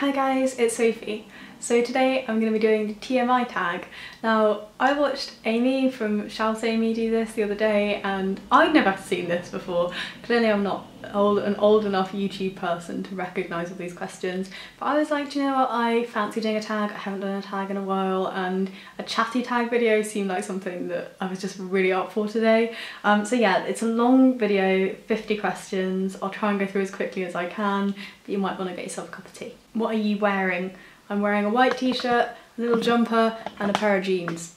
Hi guys, it's Sophie. So today I'm going to be doing the TMI tag. Now I watched Amy from Shout Amy do this the other day and I'd never seen this before. Clearly I'm not an old enough YouTube person to recognise all these questions, but I was like, do you know what, I fancy doing a tag. I haven't done a tag in a while and a chatty tag video seemed like something that I was just really up for today. So yeah, it's a long video, 50 questions. I'll try and go through as quickly as I can, but you might want to get yourself a cup of tea. What are you wearing? I'm wearing a white t-shirt, a little jumper and a pair of jeans.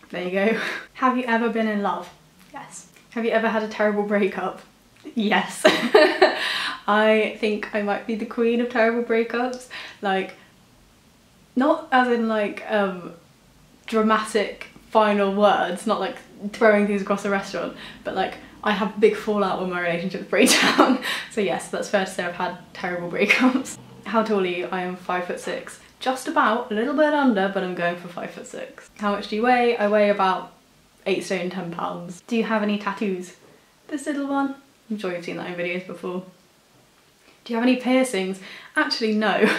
There you go. Have you ever been in love? Yes. Have you ever had a terrible breakup? Yes. I think I might be the queen of terrible breakups. Like, not as in like dramatic final words, not like throwing things across a restaurant, but like I have a big fallout when my relationships break down. So yes, that's fair to say I've had terrible breakups. How tall are you? I am 5'6". Just about, a little bit under, but I'm going for 5'6". How much do you weigh? I weigh about 8 stone 10 pounds. Do you have any tattoos? This little one? I'm sure you've seen that in videos before. Do you have any piercings? Actually, no.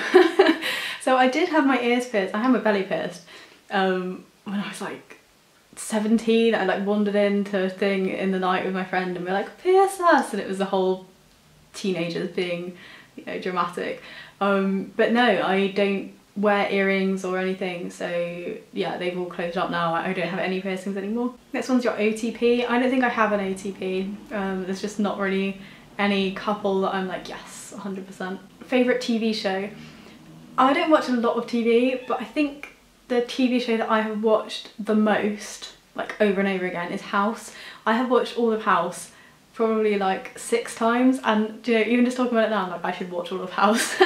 So I did have my ears pierced. I had my belly pierced when I was like 17. I like wandered into a thing in the night with my friend and we were like, pierce us! And it was the whole teenagers being, you know, dramatic. But no, I don't wear earrings or anything, so yeah, they've all closed up now. I don't have any piercings anymore. Next one's your OTP. I don't think I have an OTP. There's just not really any couple that I'm like, yes, 100%. Favourite TV show? I don't watch a lot of TV, but I think the TV show that I have watched the most, like over and over again, is House. I have watched all of House probably like 6 times, and you know, even just talking about it now, I'm like, I should watch all of House.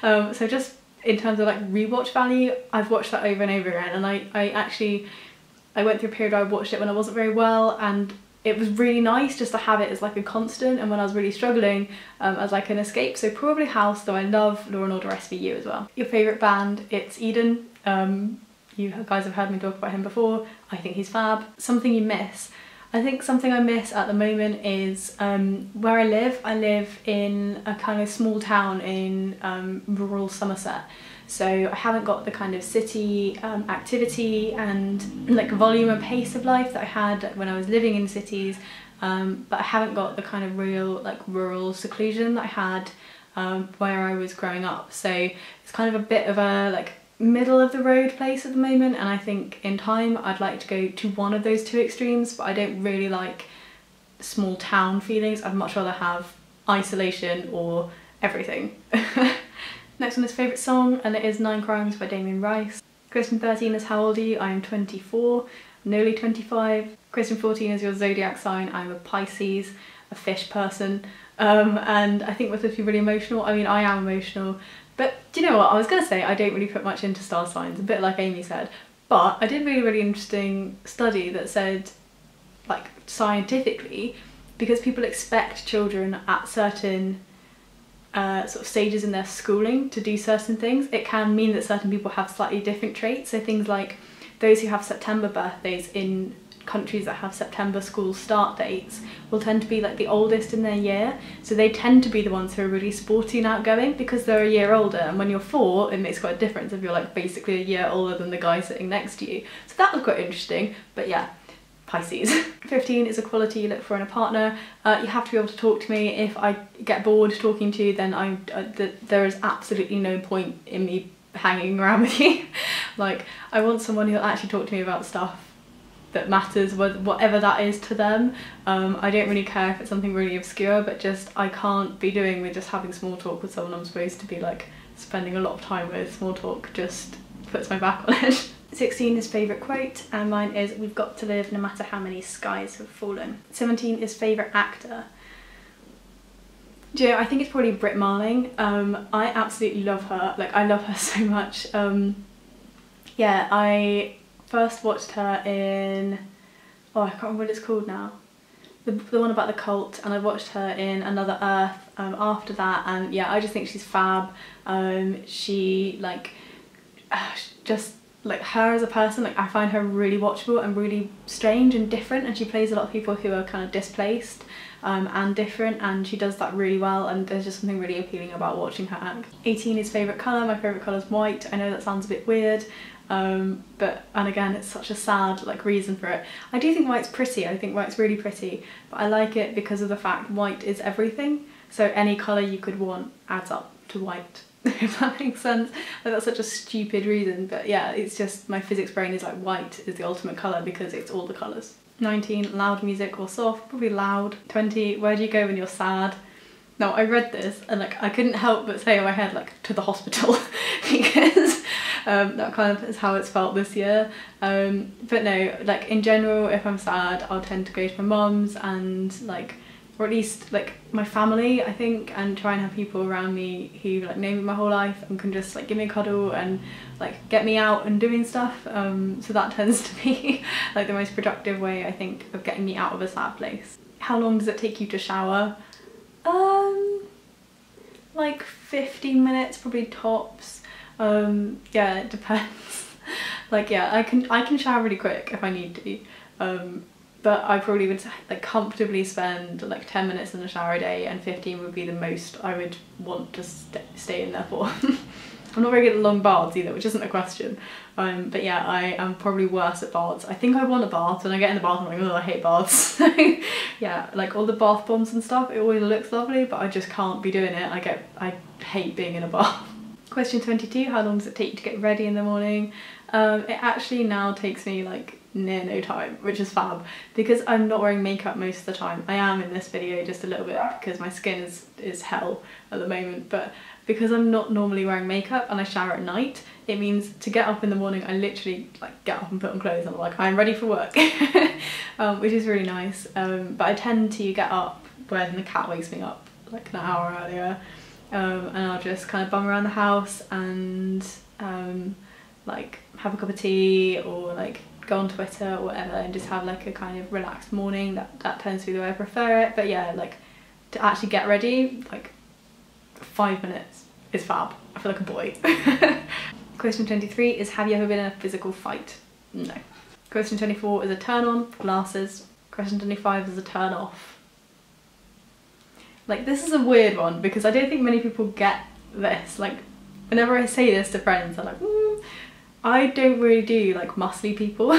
So just in terms of like rewatch value, I've watched that over and over again, and I went through a period where I watched it when I wasn't very well, and it was really nice just to have it as like a constant, and when I was really struggling, as like an escape. So probably House, though I love Law & Order SVU as well. Your favourite band? It's Eden. You guys have heard me talk about him before. I think he's fab. Something you miss? I think something I miss at the moment is where I live. I live in a kind of small town in rural Somerset, so I haven't got the kind of city activity and like volume and pace of life that I had when I was living in cities, but I haven't got the kind of real like rural seclusion that I had where I was growing up. So it's kind of a bit of a like middle of the road place at the moment, and I think in time I'd like to go to one of those two extremes, but I don't really like small town feelings. I'd much rather have isolation or everything. Next one is favourite song, and it is 9 Crimes by Damien Rice. Question 13 is how old are you? I am 24, nearly 25. Question 14 is your zodiac sign. I'm a Pisces, a fish person, and I think we're supposed to be really emotional. I mean, I am emotional. But do you know what, I was going to say I don't really put much into star signs, a bit like Amy said, but I did read a really interesting study that said, like scientifically, because people expect children at certain sort of stages in their schooling to do certain things, it can mean that certain people have slightly different traits. So things like those who have September birthdays in countries that have September school start dates will tend to be like the oldest in their year, so they tend to be the ones who are really sporty and outgoing because they're a year older, and when you're 4 it makes quite a difference if you're like basically a year older than the guy sitting next to you. So that was quite interesting, but yeah, Pisces. 15 is a quality you look for in a partner. You have to be able to talk to me. If I get bored talking to you, then there is absolutely no point in me hanging around with you. Like, I want someone who'll actually talk to me about stuff that matters, whatever that is to them. I don't really care if it's something really obscure, but just I can't be doing with just having small talk with someone I'm supposed to be like spending a lot of time with. Small talk just puts my back on it. 16 is favourite quote, and mine is, we've got to live no matter how many skies have fallen. 17 is favourite actor. Do you know, I think it's probably Brit Marling. I absolutely love her, like I love her so much. Yeah, I first watched her in, oh I can't remember what it's called now, the one about the cult, and I watched her in Another Earth after that, and yeah, I just think she's fab. She like just like her as a person, like I find her really watchable and really strange and different, and she plays a lot of people who are kind of displaced and different, and she does that really well, and there's just something really appealing about watching her act. 18 is favourite colour. My favourite colour is white. I know that sounds a bit weird, but, and again, it's such a sad like reason for it. I do think white's pretty. I think white's really pretty, but I like it because of the fact white is everything. So any colour you could want adds up to white, if that makes sense. Like, that's such a stupid reason, but yeah, it's just my physics brain is like white is the ultimate colour because it's all the colours. 19, loud music or soft, probably loud. 20, where do you go when you're sad? Now, I read this and like I couldn't help but say in my head like to the hospital because that kind of is how it's felt this year. But no, like in general, if I'm sad, I'll tend to go to my mum's and like, or at least like my family, I think, and try and have people around me who like know me my whole life and can just like give me a cuddle and like get me out and doing stuff. So that tends to be like the most productive way, I think, of getting me out of a sad place. How long does it take you to shower? Like 15 minutes, probably tops. Yeah, it depends. Like yeah, I can shower really quick if I need to. But I probably would like comfortably spend like 10 minutes in the shower a day, and 15 would be the most I would want to stay in there for. I'm not very good at long baths either, which isn't a question. But yeah, I am probably worse at baths. I think I want a bath, and I get in the bath and I'm like, oh, I hate baths. Yeah, like all the bath bombs and stuff, it always looks lovely, but I just can't be doing it. I hate being in a bath. Question 22, how long does it take you to get ready in the morning? It actually now takes me like near no time, which is fab, because I'm not wearing makeup most of the time. I am in this video just a little bit because my skin is hell at the moment, but because I'm not normally wearing makeup and I shower at night, it means to get up in the morning I literally like get up and put on clothes and I'm like, I'm ready for work. Which is really nice. But I tend to get up when the cat wakes me up like an hour earlier, and I'll just kind of bum around the house and like have a cup of tea or like go on Twitter or whatever and just have like a kind of relaxed morning. That tends to be the way I prefer it. But yeah, like to actually get ready, like 5 minutes is fab. I feel like a boy. Question 23 is, have you ever been in a physical fight? No. Question 24 is a turn on, glasses. Question 25 is a turn off. Like this is a weird one because I don't think many people get this. Like whenever I say this to friends, they're like, I don't really do like muscly people.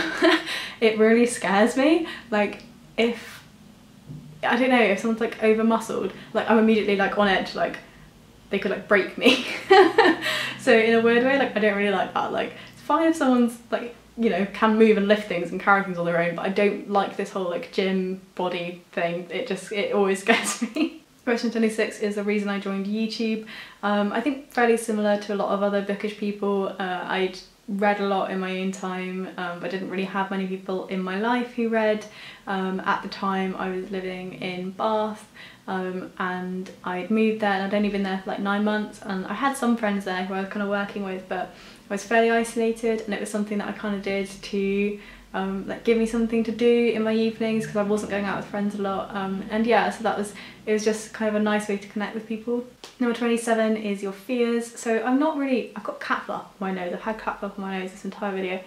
It really scares me. Like if, I don't know, if someone's like over muscled, like I'm immediately like on edge, like they could like break me. So in a weird way, like I don't really like that. Like it's fine if someone's like, you know, can move and lift things and carry things on their own, but I don't like this whole like gym body thing. It always scares me. Question 26 is the reason I joined YouTube. I think fairly similar to a lot of other bookish people. I'd read a lot in my own time, but didn't really have many people in my life who read. At the time I was living in Bath, and I'd moved there and I'd only been there for like 9 months, and I had some friends there who I was kind of working with, but I was fairly isolated, and it was something that I kind of did to like give me something to do in my evenings because I wasn't going out with friends a lot, and yeah, so it was just kind of a nice way to connect with people. Number 27 is your fears. So I've got cat fluff on my nose. I've had cat fluff on my nose this entire video.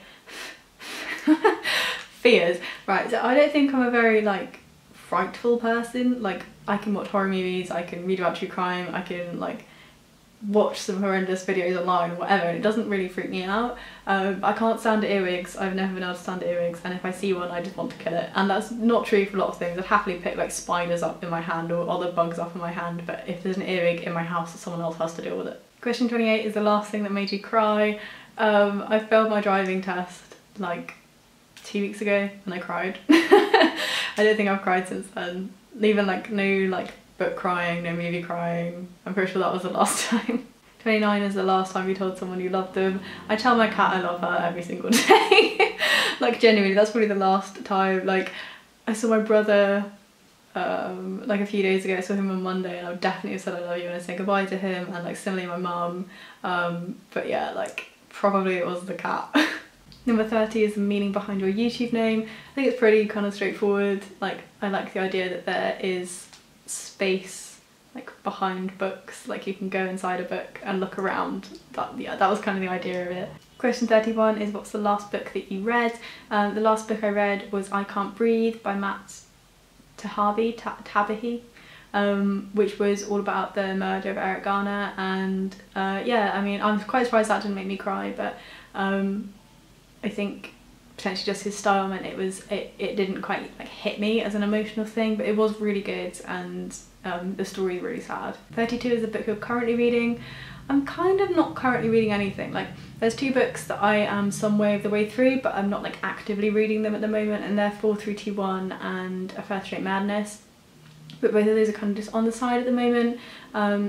Fears. Right, so I don't think I'm a very like frightful person. Like I can watch horror movies, I can read about true crime, I can like watch some horrendous videos online or whatever, and it doesn't really freak me out. I can't stand earwigs. I've never been able to stand earwigs, and if I see one I just want to kill it, and that's not true for a lot of things. I'd happily pick like spiders up in my hand or other bugs up in my hand, but if there's an earwig in my house, someone else has to deal with it. Question 28 is the last thing that made you cry. I failed my driving test like 2 weeks ago and I cried. I don't think I've cried since then. Even like no like book crying, no movie crying. I'm pretty sure that was the last time. 29 is the last time you told someone you loved them. I tell my cat I love her every single day. Like genuinely, that's probably the last time. Like I saw my brother like a few days ago. I saw him on Monday and I would definitely have said I love you and I said goodbye to him, and like similarly my mum. But yeah, like probably it was the cat. Number 30 is the meaning behind your YouTube name. I think it's pretty kind of straightforward. Like I like the idea that there is space like behind books, like you can go inside a book and look around. That was kind of the idea of it. Question 31 is, what's the last book that you read? The last book I read was I Can't Breathe by Matt Tabahi, which was all about the murder of Eric Garner, and yeah, I mean, I'm quite surprised that didn't make me cry, but I think potentially just his style meant it didn't quite like hit me as an emotional thing, but it was really good, and the story is really sad. 32 is the book you're currently reading. I'm kind of not currently reading anything. Like, there's 2 books that I am some way of the way through, but I'm not like actively reading them at the moment, and they're 4321 and A First Rate Madness. But both of those are kind of just on the side at the moment,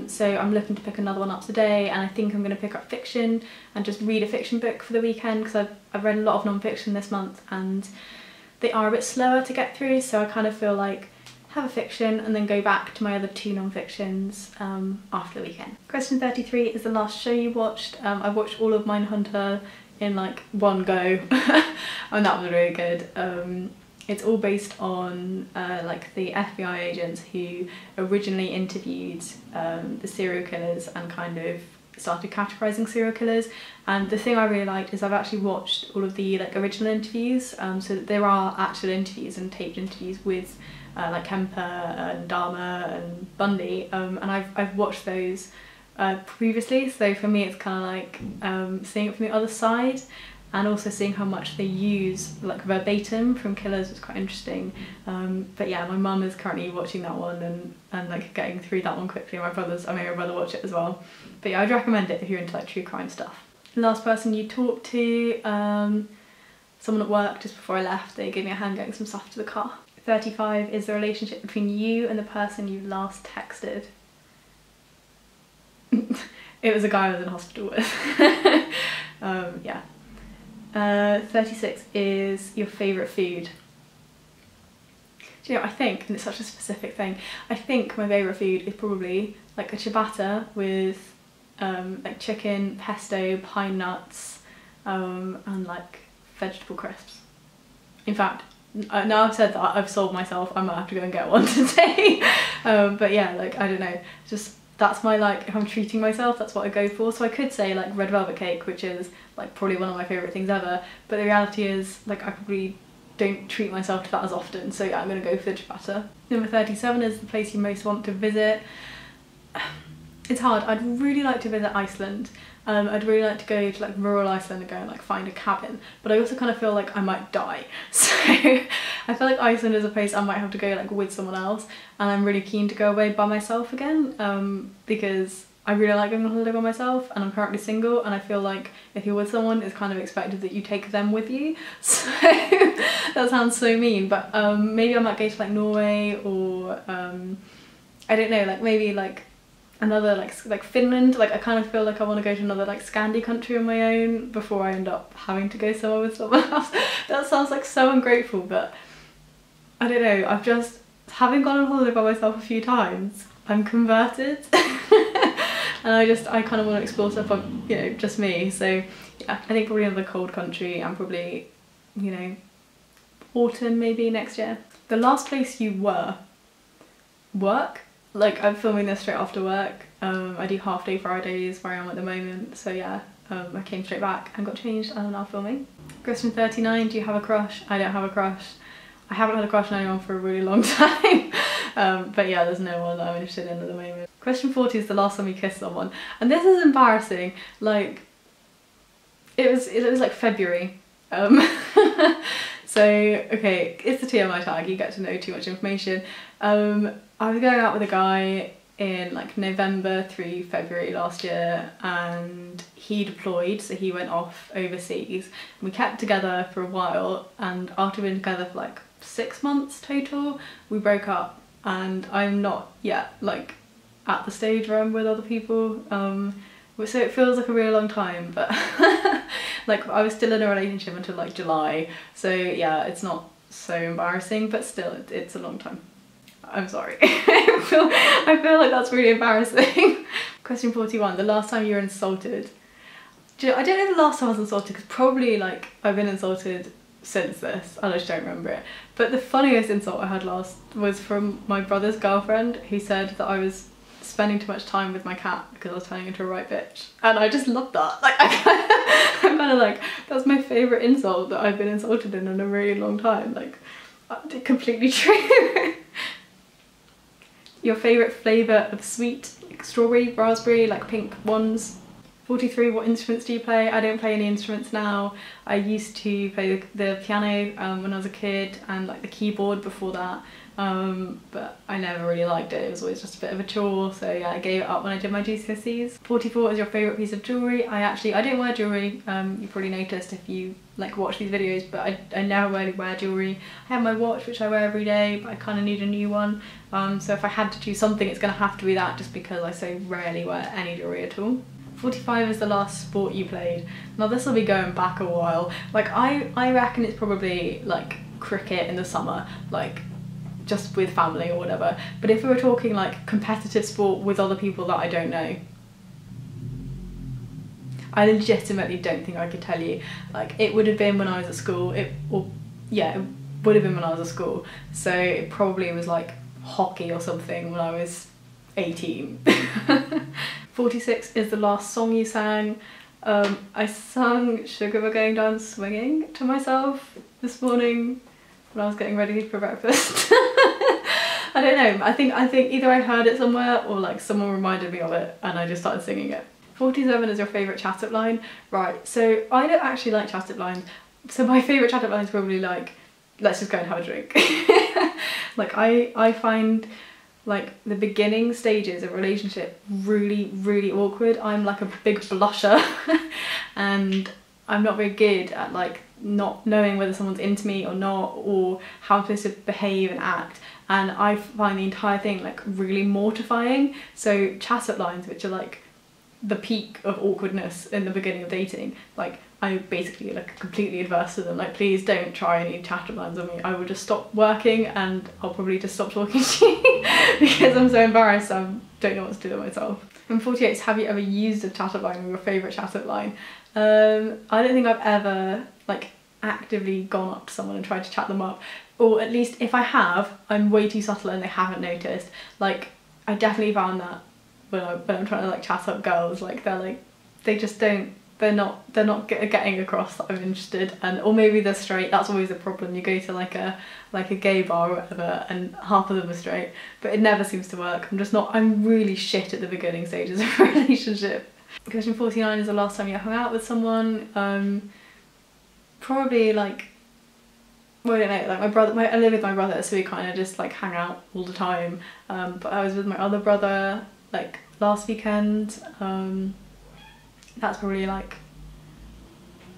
so I'm looking to pick another one up today, and I think I'm going to pick up fiction and just read a fiction book for the weekend, because I've read a lot of non-fiction this month and they are a bit slower to get through, so I kind of feel like have a fiction and then go back to my other 2 non-fictions after the weekend. Question 33 is the last show you watched. I watched all of Mindhunter in like one go and that was really good. It's all based on like the FBI agents who originally interviewed the serial killers and kind of started categorising serial killers, and the thing I really liked is I've actually watched all of the like original interviews, so that there are actual interviews and taped interviews with like Kemper and Dahmer and Bundy, and I've watched those previously, so for me it's kind of like seeing it from the other side, and also seeing how much they use like verbatim from killers was quite interesting. But yeah, my mum is currently watching that one and like getting through that one quickly, and I made my brother watch it as well. But yeah, I'd recommend it if you're into like true crime stuff. The last person you talked to, someone at work just before I left, they gave me a hand getting some stuff to the car. 35 is the relationship between you and the person you last texted. It was a guy I was in hospital with. Yeah. 36 is your favourite food. Do you know, I think, and it's such a specific thing, I think my favourite food is probably like a ciabatta with like chicken, pesto, pine nuts, and like vegetable crisps. In fact, now I've said that, I've sold myself, I might have to go and get one today. But yeah, like, I don't know, just that's my, like, if I'm treating myself, that's what I go for. So I could say like red velvet cake, which is like probably one of my favourite things ever, but the reality is like I probably don't treat myself to that as often, so yeah, I'm gonna go for the ciabatta. Number 37 is the place you most want to visit. It's hard. I'd really like to visit Iceland. I'd really like to go to like rural Iceland and go and like find a cabin, but I also kind of feel like I might die, so I feel like Iceland is a place I might have to go like with someone else, and I'm really keen to go away by myself again, because I really like going on holiday by myself, and I'm currently single, and I feel like if you're with someone, it's kind of expected that you take them with you, so that sounds so mean, but maybe I might go to like Norway, or I don't know, like maybe like another like Finland. Like I kind of feel like I want to go to another like Scandi country on my own before I end up having to go somewhere with someone else. That sounds like so ungrateful, but I don't know, I've just, having gone on holiday by myself a few times, I'm converted. And I kind of want to explore stuff on, you know, just me. So yeah, I think probably another cold country, and probably, you know, autumn maybe next year. The last place you were, work? Like, I'm filming this straight after work. I do half day Fridays where I am at the moment, so yeah, I came straight back and got changed and I'm now filming. Question 39, do you have a crush? I don't have a crush. I haven't had a crush on anyone for a really long time, but yeah, there's no one that I'm interested in at the moment. Question 40 is the last time you kissed someone, and this is embarrassing. Like, it was like February. So okay, it's the TMI tag, you get to know too much information. I was going out with a guy in like November through February last year, and he deployed, so he went off overseas. We kept together for a while, and after being together for like 6 months total, we broke up, and I'm not yet like at the stage where I'm with other people. So it feels like a really long time, but like I was still in a relationship until like July, so yeah, it's not so embarrassing, but still it's a long time. I'm sorry. I feel like that's really embarrassing. Question 41, the last time you were insulted. Do you know, I don't know the last time I was insulted, because probably like I've been insulted since this, I just don't remember it. But the funniest insult I had last was from my brother's girlfriend, who said that I was spending too much time with my cat because I was turning into a right bitch, and I just love that. Like I'm kind of like, that's my favourite insult that I've been insulted in a really long time. Like, completely true. Your favourite flavour of sweet, like strawberry, raspberry, like pink ones. 43, what instruments do you play? I don't play any instruments now. I used to play the piano when I was a kid, and like the keyboard before that, but I never really liked it. It was always just a bit of a chore, so yeah, I gave it up when I did my GCSEs. 44 is your favourite piece of jewellery. I don't wear jewellery. You probably noticed if you like watch these videos, but I never really wear jewellery. I have my watch, which I wear every day, but I kind of need a new one. So if I had to choose something, it's going to have to be that, just because I so rarely wear any jewellery at all. 45 is the last sport you played. Now this will be going back a while. Like I reckon it's probably like cricket in the summer, like just with family or whatever. But if we were talking like competitive sport with other people that I don't know, I legitimately don't think I could tell you. Like it would have been when I was at school. It would have been when I was at school. So it probably was like hockey or something when I was 18. 46 is the last song you sang. I sung Sugar We're Going Down Swinging to myself this morning when I was getting ready for breakfast. I don't know, I think either I heard it somewhere or like someone reminded me of it and I just started singing it. 47 is your favourite chat-up line. Right, so I don't actually like chat-up lines. So my favourite chat-up line is probably like, let's just go and have a drink. Like I find like the beginning stages of a relationship really awkward. I'm like a big blusher and I'm not very good at like not knowing whether someone's into me or not, or how I'm supposed to behave and act, and I find the entire thing like really mortifying. So chat-up lines, which are like the peak of awkwardness in the beginning of dating, like I basically like completely adverse to them. Like, please don't try any chat-up lines on me. I will just stop working and I'll probably just stop talking to you because I'm so embarrassed. I don't know what to do with myself. And 48 is, have you ever used a chat-up line or your favourite chat-up line? I don't think I've ever like actively gone up to someone and tried to chat them up, or at least if I have, I'm way too subtle and they haven't noticed. Like I definitely found that when I'm trying to like chat up girls, like they just don't, they're not getting across that I'm interested, and or maybe they're straight. That's always a problem. You go to like a gay bar or whatever and half of them are straight, but it never seems to work. I'm really shit at the beginning stages of a relationship. Question 49 is the last time you hung out with someone. Probably like, well, I don't know, like my brother, I live with my brother, so we kind of just like hang out all the time. But I was with my other brother like last weekend. That's probably like,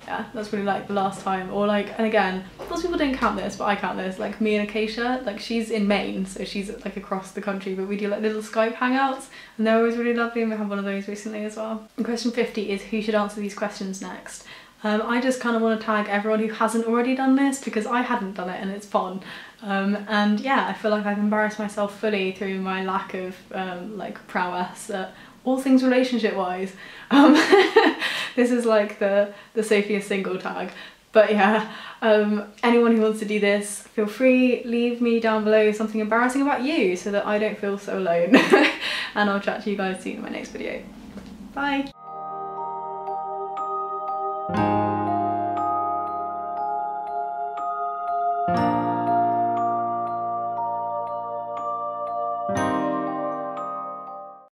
yeah, that's really like the last time. Or like, and again, most people don't count this, but I count this, like me and Acacia, like she's in Maine, so she's like across the country, but we do like little Skype hangouts and they're always really lovely, and we have one of those recently as well. And question 50 is, who should answer these questions next? I just kind of want to tag everyone who hasn't already done this because I hadn't done it and it's fun. And yeah, I feel like I've embarrassed myself fully through my lack of like prowess at all things relationship wise. This is like the Sophia single tag. But yeah, anyone who wants to do this, feel free, leave me down below something embarrassing about you so that I don't feel so alone. And I'll chat to you guys soon in my next video. Bye!